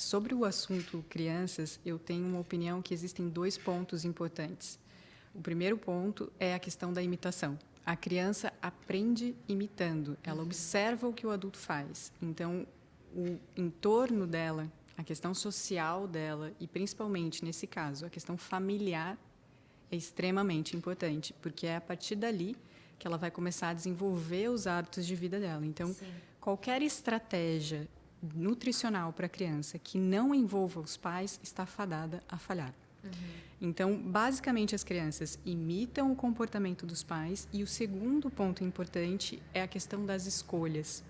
Sobre o assunto crianças, eu tenho uma opinião que existem 2 pontos importantes. O primeiro ponto é a questão da imitação. A criança aprende imitando, ela observa o que o adulto faz. Então, o entorno dela, a questão social dela e, principalmente, nesse caso, a questão familiar é extremamente importante, porque é a partir dali que ela vai começar a desenvolver os hábitos de vida dela. Então, qualquer estratégia nutricional para a criança que não envolva os pais está fadada a falhar. Então, basicamente, as crianças imitam o comportamento dos pais e o segundo ponto importante é a questão das escolhas.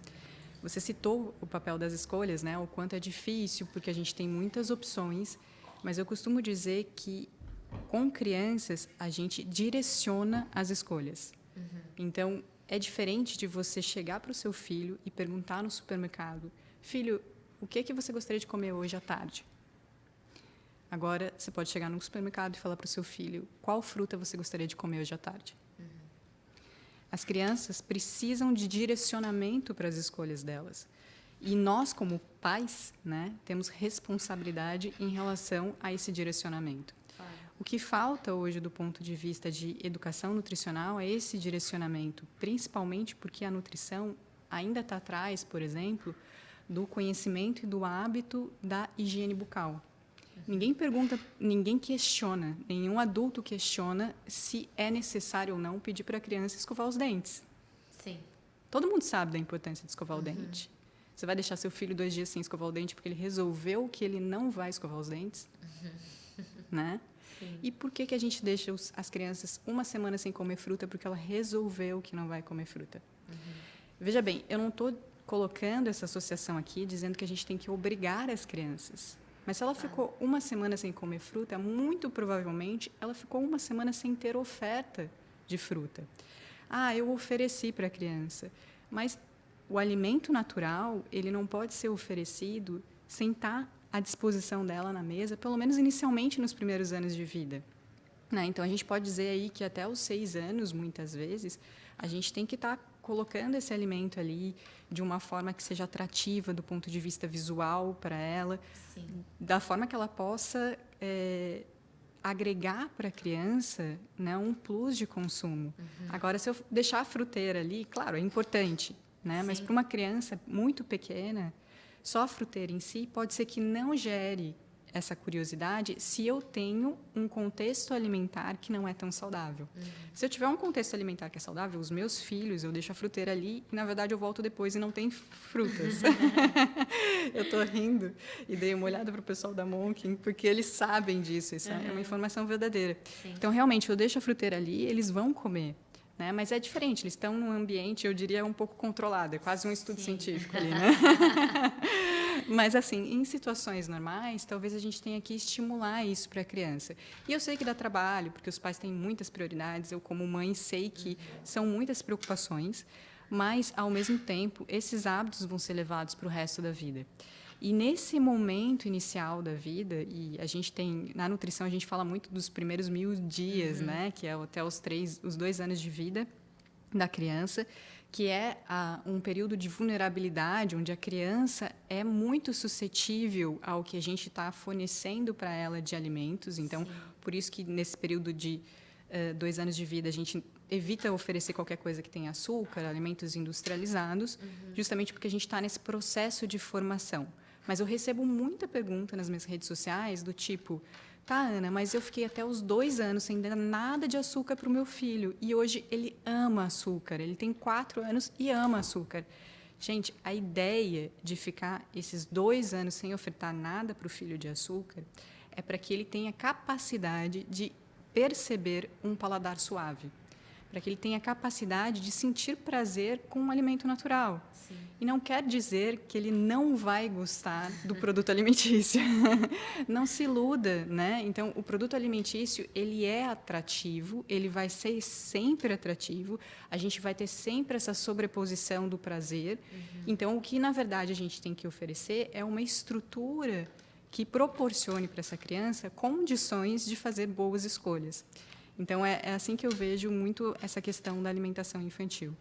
Você citou o papel das escolhas, né? O quanto é difícil, porque a gente tem muitas opções, mas eu costumo dizer que, com crianças, a gente direciona as escolhas. Então, é diferente de você chegar para o seu filho e perguntar no supermercado: filho, o que você gostaria de comer hoje à tarde? Agora, você pode chegar no supermercado e falar para o seu filho: qual fruta você gostaria de comer hoje à tarde? As crianças precisam de direcionamento para as escolhas delas. E nós, como pais, né, temos responsabilidade em relação a esse direcionamento. O que falta hoje, do ponto de vista de educação nutricional, é esse direcionamento, principalmente porque a nutrição ainda está atrás, por exemplo, do conhecimento e do hábito da higiene bucal. Ninguém pergunta, ninguém questiona, nenhum adulto questiona se é necessário ou não pedir para a criança escovar os dentes. Sim. Todo mundo sabe da importância de escovar o dente. Você vai deixar seu filho 2 dias sem escovar o dente porque ele resolveu que ele não vai escovar os dentes? Né? Sim. E por que a gente deixa as crianças 1 semana sem comer fruta porque ela resolveu que não vai comer fruta? Veja bem, eu não estou colocando essa associação aqui dizendo que a gente tem que obrigar as crianças. Mas se ela ficou 1 semana sem comer fruta, muito provavelmente ela ficou 1 semana sem ter oferta de fruta. Ah, eu ofereci para a criança. Mas o alimento natural, ele não pode ser oferecido sem estar à disposição dela na mesa, pelo menos inicialmente nos primeiros anos de vida. Né? Então, a gente pode dizer aí que até os 6 anos, muitas vezes, a gente tem que estar colocando esse alimento ali de uma forma que seja atrativa do ponto de vista visual para ela, da forma que ela possa agregar para a criança, né, um plus de consumo. Agora, se eu deixar a fruteira ali, claro, é importante, né? Mas para uma criança muito pequena, só a fruteira em si pode ser que não gere essa curiosidade se eu tenho um contexto alimentar que não é tão saudável. Se eu tiver um contexto alimentar que é saudável, os meus filhos, eu deixo a fruteira ali e, na verdade, eu volto depois e não tem frutas. Eu estou rindo e dei uma olhada para o pessoal da Monkin, porque eles sabem disso, isso é uma informação verdadeira. Então, realmente, eu deixo a fruteira ali, eles vão comer. Né? Mas é diferente, eles estão num ambiente, eu diria, um pouco controlado, é quase um estudo científico ali, né? Mas, assim, em situações normais, talvez a gente tenha que estimular isso para a criança. E eu sei que dá trabalho, porque os pais têm muitas prioridades, eu, como mãe, sei que são muitas preocupações, mas, ao mesmo tempo, esses hábitos vão ser levados para o resto da vida. E nesse momento inicial da vida, e a gente tem, na nutrição, a gente fala muito dos primeiros 1000 dias, né? Que é até os 2 anos de vida da criança, que é um período de vulnerabilidade, onde a criança é muito suscetível ao que a gente está fornecendo para ela de alimentos. Então, por isso que nesse período de 2 anos de vida, a gente evita oferecer qualquer coisa que tenha açúcar, alimentos industrializados, justamente porque a gente está nesse processo de formação. Mas eu recebo muita pergunta nas minhas redes sociais do tipo: tá, Ana, mas eu fiquei até os 2 anos sem dar nada de açúcar para o meu filho e hoje ele ama açúcar, ele tem 4 anos e ama açúcar. Gente, a ideia de ficar esses 2 anos sem ofertar nada para o filho de açúcar é para que ele tenha capacidade de perceber um paladar suave, para que ele tenha capacidade de sentir prazer com um alimento natural. E não quer dizer que ele não vai gostar do produto alimentício. Não se iluda, né? Então, o produto alimentício, ele é atrativo, ele vai ser sempre atrativo, a gente vai ter sempre essa sobreposição do prazer. Então, o que, na verdade, a gente tem que oferecer é uma estrutura que proporcione para essa criança condições de fazer boas escolhas. Então, é assim que eu vejo muito essa questão da alimentação infantil.